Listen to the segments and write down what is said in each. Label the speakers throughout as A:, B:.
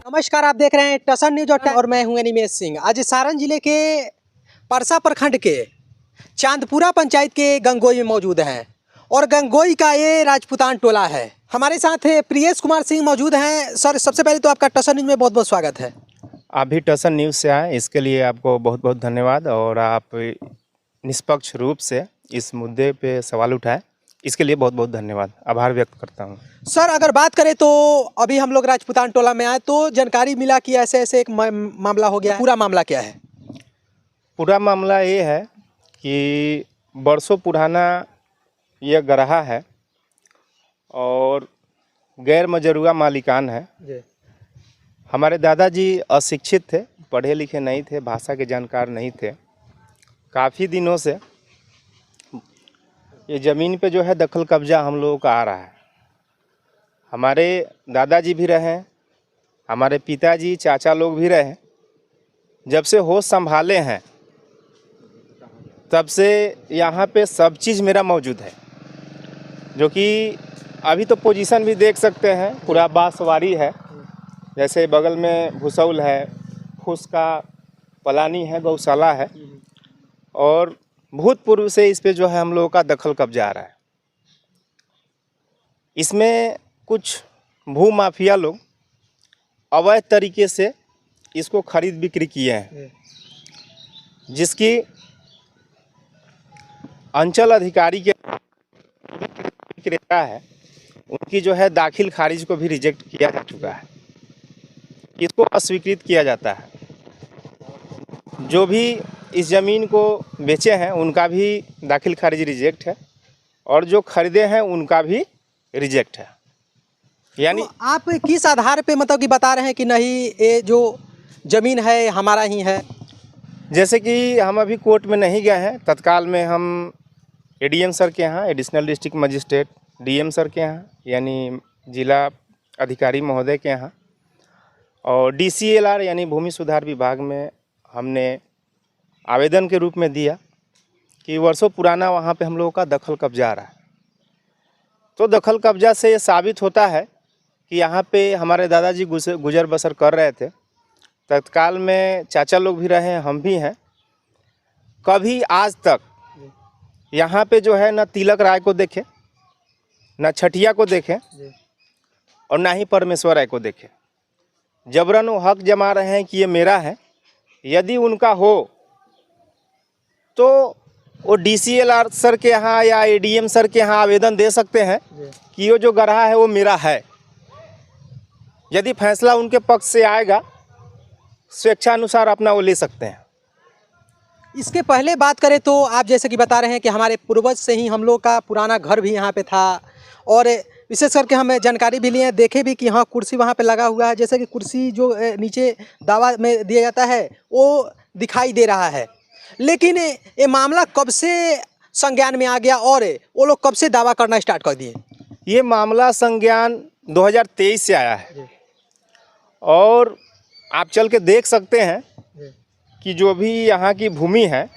A: नमस्कार, आप देख रहे हैं टसन न्यूज और मैं हूं निमेश सिंह। आज सारण जिले के परसा प्रखंड के चांदपुरा पंचायत के गंगोई में मौजूद हैं और गंगोई का ये राजपूतान टोला है। हमारे साथ प्रियेश कुमार सिंह मौजूद हैं। सर, सबसे पहले तो आपका टसन न्यूज में बहुत बहुत स्वागत है।
B: आप भी टसन न्यूज़ से आए, इसके लिए आपको बहुत बहुत धन्यवाद। और आप निष्पक्ष रूप से इस मुद्दे पे सवाल उठाए, इसके लिए बहुत बहुत धन्यवाद, आभार व्यक्त करता हूँ।
A: सर, अगर बात करें तो अभी हम लोग राजपूतान टोला में आए तो जानकारी मिला कि ऐसे ऐसे एक मामला हो गया। पूरा मामला क्या है?
B: पूरा मामला ये है कि बरसों पुराना यह गरहा है और गैर मजरूआ मालिकान है। हमारे दादाजी अशिक्षित थे, पढ़े लिखे नहीं थे, भाषा के जानकार नहीं थे। काफ़ी दिनों से ये ज़मीन पे जो है दखल कब्जा हम लोगों का आ रहा है। हमारे दादाजी भी रहे, हमारे पिताजी चाचा लोग भी रहे। जब से होश संभाले हैं तब से यहाँ पे सब चीज़ मेरा मौजूद है, जो कि अभी तो पोजीशन भी देख सकते हैं। पूरा बांसवाड़ी है, जैसे बगल में भूसौल है, फूस का पलानी है, गौशाला है और भूतपूर्व से इस पे जो है हम लोगों का दखल कब्जा आ रहा है। इसमें कुछ भू माफिया लोग अवैध तरीके से इसको खरीद बिक्री किए हैं, जिसकी अंचल अधिकारी के विक्रेता है उनकी जो है दाखिल खारिज को भी रिजेक्ट किया जा चुका है। इसको अस्वीकृत किया जाता है। जो भी इस ज़मीन को बेचे हैं उनका भी दाखिल खारिज रिजेक्ट है और जो खरीदे हैं उनका भी रिजेक्ट है। यानी
A: तो आप किस आधार पे मतलब कि बता रहे हैं कि नहीं ये जो ज़मीन है हमारा ही है?
B: जैसे कि हम अभी कोर्ट में नहीं गए हैं, तत्काल में हम एडीएम सर के यहाँ, additional district magistrate DM sir के यहाँ, यानी जिला अधिकारी महोदय के यहाँ, और डीसीएलआर यानी भूमि सुधार विभाग में हमने आवेदन के रूप में दिया कि वर्षों पुराना वहाँ पे हम लोगों का दखल कब्जा आ रहा है। तो दखल कब्जा से ये साबित होता है कि यहाँ पे हमारे दादाजी गुजर बसर कर रहे थे। तत्काल में चाचा लोग भी रहे, हम भी हैं। कभी आज तक यहाँ पे जो है न तिलक राय को देखे, न छठिया को देखे और ना ही परमेश्वर राय को देखे। जबरन वो हक जमा रहे हैं कि ये मेरा है। यदि उनका हो तो वो डीसीएलआर सर के यहाँ या एडीएम सर के यहाँ आवेदन दे सकते हैं कि ये जो गरहा है वो मेरा है। यदि फैसला उनके पक्ष से आएगा, स्वेच्छानुसार अपना वो ले सकते हैं।
A: इसके पहले बात करें तो आप जैसे कि बता रहे हैं कि हमारे पूर्वज से ही हम लोग का पुराना घर भी यहाँ पे था और विशेष करके हमें जानकारी भी लिए, देखे भी कि हाँ कुर्सी वहाँ पे लगा हुआ है। जैसे कि कुर्सी जो नीचे दावा में दिया जाता है वो दिखाई दे रहा है, लेकिन ये मामला कब से संज्ञान में आ गया और वो लोग कब से दावा करना स्टार्ट कर दिए?
B: ये मामला संज्ञान 2023 से आया है और आप चल के देख सकते हैं कि जो भी यहाँ की भूमि है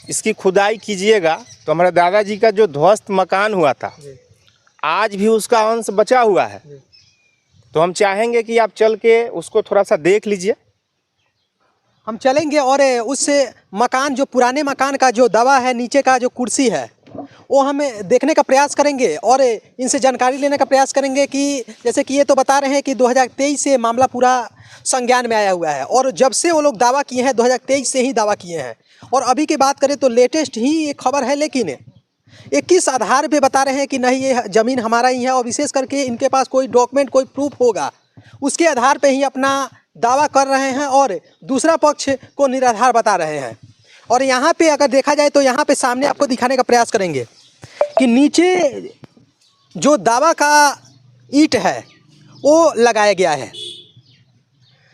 B: इसकी खुदाई कीजिएगा तो हमारे दादाजी का जो ध्वस्त मकान हुआ था आज भी उसका अंश बचा हुआ है। तो हम चाहेंगे कि आप चल के उसको थोड़ा सा देख लीजिए।
A: हम चलेंगे और उस मकान, जो पुराने मकान का जो दावा है, नीचे का जो कुर्सी है वो हम देखने का प्रयास करेंगे और इनसे जानकारी लेने का प्रयास करेंगे कि जैसे कि ये तो बता रहे हैं कि 2023 से मामला पूरा संज्ञान में आया हुआ है और जब से वो लोग दावा किए हैं 2023 से ही दावा किए हैं। और अभी की बात करें तो लेटेस्ट ही ये खबर है, लेकिन ये किस आधार पे बता रहे हैं कि नहीं ये ज़मीन हमारा ही है और विशेष करके इनके पास कोई डॉक्यूमेंट, कोई प्रूफ होगा उसके आधार पे ही अपना दावा कर रहे हैं और दूसरा पक्ष को निराधार बता रहे हैं। और यहाँ पे अगर देखा जाए तो यहाँ पे सामने आपको दिखाने का प्रयास करेंगे कि नीचे जो दावा का ईंट है वो लगाया गया है।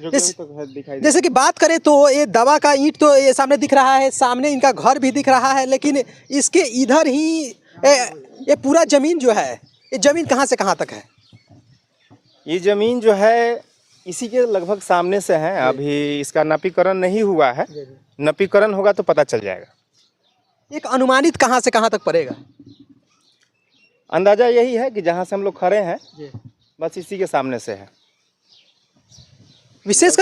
A: जैसे कि बात करें तो ये दावा का ईंट तो ये सामने दिख रहा है, सामने इनका घर भी दिख रहा है, लेकिन इसके इधर ही ये पूरा ज़मीन जो है, ये ज़मीन कहाँ से कहाँ तक है?
B: ये ज़मीन जो है इसी के लगभग सामने से है। अभी इसका नपीकरण नहीं हुआ है, नपीकरण होगा तो पता चल जाएगा।
A: एक अनुमानित कहाँ से कहाँ तक पड़ेगा?
B: अंदाज़ा यही है कि जहाँ से हम लोग खड़े हैं बस इसी के सामने से है।
A: विशेष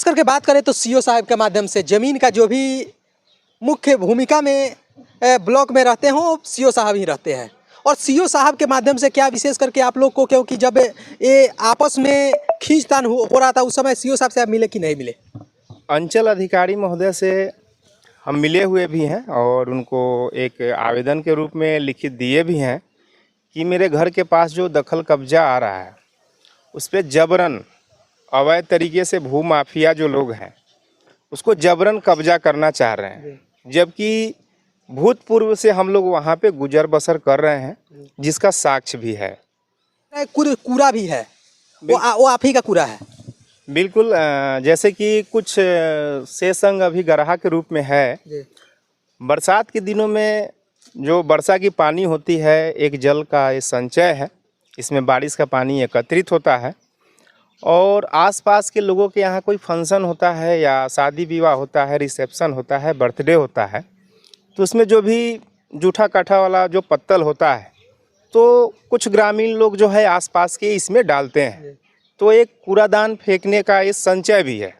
A: करके बात करें तो सीओ साहब के माध्यम से ज़मीन का जो भी मुख्य भूमिका में ब्लॉक में रहते हों सीओ साहब ही रहते हैं। और सीओ साहब के माध्यम से क्या विशेष करके आप लोग को, क्योंकि जब ये आपस में खींचतान हो रहा था उस समय सीओ साहब से आप मिले कि नहीं मिले?
B: अंचल अधिकारी महोदय से हम मिले हुए भी हैं और उनको एक आवेदन के रूप में लिखित दिए भी हैं कि मेरे घर के पास जो दखल कब्जा आ रहा है उस पर जबरन अवैध तरीके से भू माफिया जो लोग हैं उसको जबरन कब्जा करना चाह रहे हैं, जबकि भूतपूर्व से हम लोग वहाँ पे गुजर बसर कर रहे हैं, जिसका साक्ष्य भी है।
A: कूड़ा भी है, वो आप ही का कूड़ा है?
B: बिल्कुल। जैसे कि कुछ शेषंग अभी गराह के रूप में है। बरसात के दिनों में जो वर्षा की पानी होती है, एक जल का ये संचय है, इसमें बारिश का पानी एकत्रित होता है और आसपास के लोगों के यहाँ कोई फंक्शन होता है या शादी विवाह होता है, रिसेप्शन होता है, बर्थडे होता है, तो उसमें जो भी जूठा काठा वाला जो पत्तल होता है तो कुछ ग्रामीण लोग जो है आसपास के इसमें डालते हैं, तो एक कूड़ादान फेंकने का ये संचय भी है।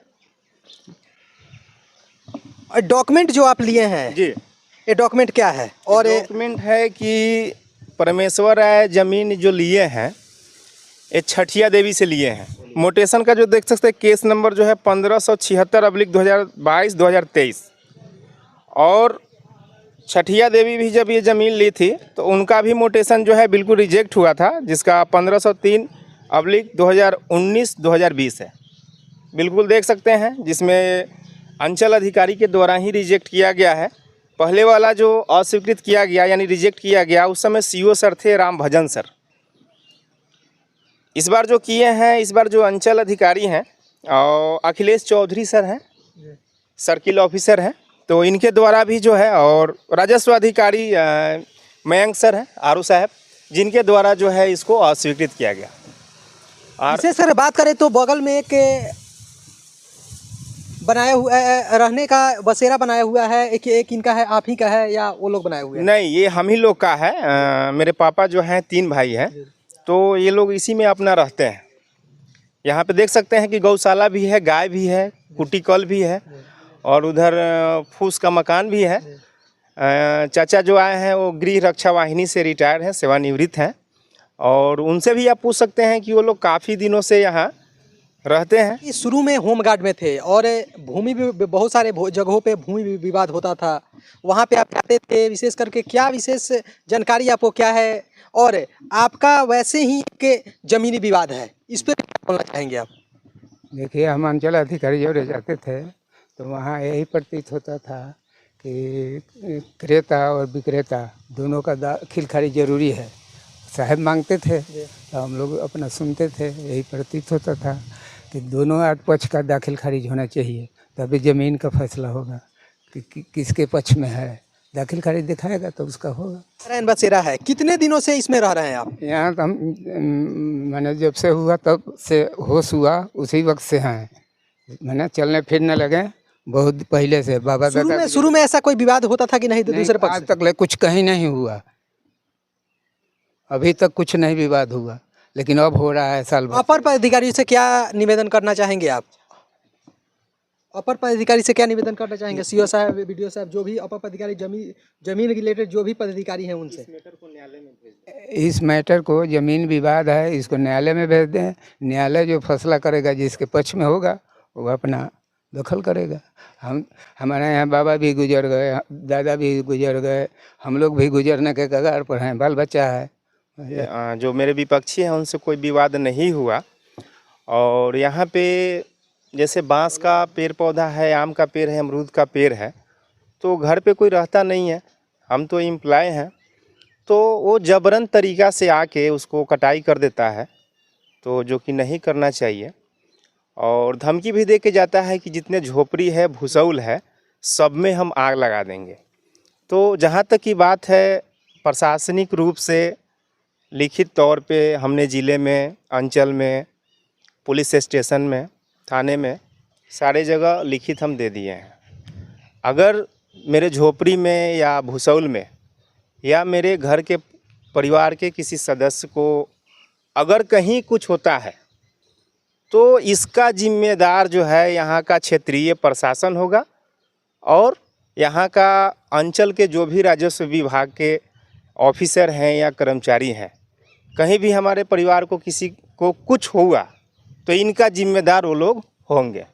A: डॉक्यूमेंट जो आप लिए हैं
B: जी,
A: ये डॉक्यूमेंट क्या है? और
B: डॉक्यूमेंट है कि परमेश्वर राय जमीन जो लिए हैं ये छठिया देवी से लिए हैं। मोटेशन का जो देख सकते हैं केस नंबर जो है 1576/2022-2023। और छठिया देवी भी जब ये ज़मीन ली थी तो उनका भी मोटेशन जो है बिल्कुल रिजेक्ट हुआ था, जिसका 1503/2019-2020 है। बिल्कुल देख सकते हैं, जिसमें अंचल अधिकारी के द्वारा ही रिजेक्ट किया गया है। पहले वाला जो अस्वीकृत किया गया यानी रिजेक्ट किया गया उस समय सीओ सर थे राम भजन सर। इस बार जो किए हैं, इस बार जो अंचल अधिकारी हैं और अखिलेश चौधरी सर हैं, सर्किल ऑफिसर हैं, तो इनके द्वारा भी जो है, और राजस्व अधिकारी मयंक सर हैं, आरू साहब, जिनके द्वारा जो है इसको अस्वीकृत किया गया। और
A: विशेष कर बात करें तो बगल में एक बनाया हुआ रहने का बसेरा बनाया हुआ है, एक इनका है, आप ही का है या वो लोग बनाए हुए हैं?
B: नहीं, ये हम ही लोग का है। मेरे पापा जो हैं 3 भाई हैं, तो ये लोग इसी में अपना रहते हैं। यहाँ पे देख सकते हैं कि गौशाला भी है, गाय भी है, कुटी कल भी है और उधर फूस का मकान भी है। चाचा जो आए हैं वो गृह रक्षा वाहिनी से रिटायर हैं, सेवानिवृत्त हैं, और उनसे भी आप पूछ सकते हैं कि वो लोग काफ़ी दिनों से यहाँ रहते हैं।
A: शुरू में होम गार्ड में थे और भूमि भी बहुत सारे जगहों पे भूमि विवाद होता था, वहाँ पे आप जाते थे। विशेष करके क्या विशेष जानकारी आपको क्या है? और आपका वैसे ही एक जमीनी विवाद है, इस पर क्या बोलना चाहेंगे आप?
C: देखिए, हम अंचल अधिकारी जब रह जाते थे तो वहाँ यही प्रतीत होता था कि क्रेता और विक्रेता दोनों का दाखिल खारिज जरूरी है। साहब मांगते थे तो हम लोग अपना सुनते थे, यही प्रतीत होता था कि दोनों पक्ष का दाखिल खारिज होना चाहिए, तभी ज़मीन का फैसला होगा कि किसके पक्ष में है। दाखिल खारिज दिखाएगा तो उसका होगा।
A: नारायण बसेरा है, कितने दिनों से इसमें रह रहे हैं आप?
C: यहाँ तो हम मैंने जब से हुआ तब से होश हुआ उसी वक्त से हैं, मैंने चलने फिरने लगे बहुत पहले से। बाबा दादा
A: शुरू में ऐसा कोई विवाद होता था कि नहीं? तो दूसरे पक्ष
C: आज तक ले कुछ कहीं नहीं हुआ, अभी तक कुछ नहीं विवाद हुआ, लेकिन अब हो रहा है साल भर।
A: अपर पदाधिकारी से क्या निवेदन करना चाहेंगे आप? अपर पदाधिकारी से क्या निवेदन करना चाहेंगे? सीओ साहब, बीडीओ साहब, जो भी अपर पदाधिकारी जमीन रिलेटेड जो भी पदाधिकारी हैं उनसे
C: इस मैटर को, जमीन विवाद है, इसको न्यायालय में भेज दें। न्यायालय जो फैसला करेगा, जिसके पक्ष में होगा वो अपना दखल करेगा। हमारे यहाँ बाबा भी गुजर गए, दादा भी गुजर गए, हम लोग भी गुजरने के कगार पर हैं, बाल बच्चा है।
B: जो मेरे विपक्षी हैं उनसे कोई विवाद नहीं हुआ। और यहाँ पे जैसे बांस का पेड़ पौधा है, आम का पेड़ है, अमरूद का पेड़ है, तो घर पे कोई रहता नहीं है, हम तो एम्प्लॉय हैं, तो वो जबरन तरीक़ा से आके उसको कटाई कर देता है, तो जो कि नहीं करना चाहिए। और धमकी भी दे के जाता है कि जितने झोपड़ी है, भूसौल है, सब में हम आग लगा देंगे। तो जहाँ तक की बात है, प्रशासनिक रूप से लिखित तौर पे हमने ज़िले में, अंचल में, पुलिस स्टेशन में, थाने में, सारे जगह लिखित हम दे दिए हैं। अगर मेरे झोपड़ी में या भूसौल में या मेरे घर के परिवार के किसी सदस्य को अगर कहीं कुछ होता है तो इसका जिम्मेदार जो है यहाँ का क्षेत्रीय प्रशासन होगा और यहाँ का अंचल के जो भी राजस्व विभाग के ऑफिसर हैं या कर्मचारी हैं। कहीं भी हमारे परिवार को किसी को कुछ हुआ तो इनका जिम्मेदार वो लोग होंगे।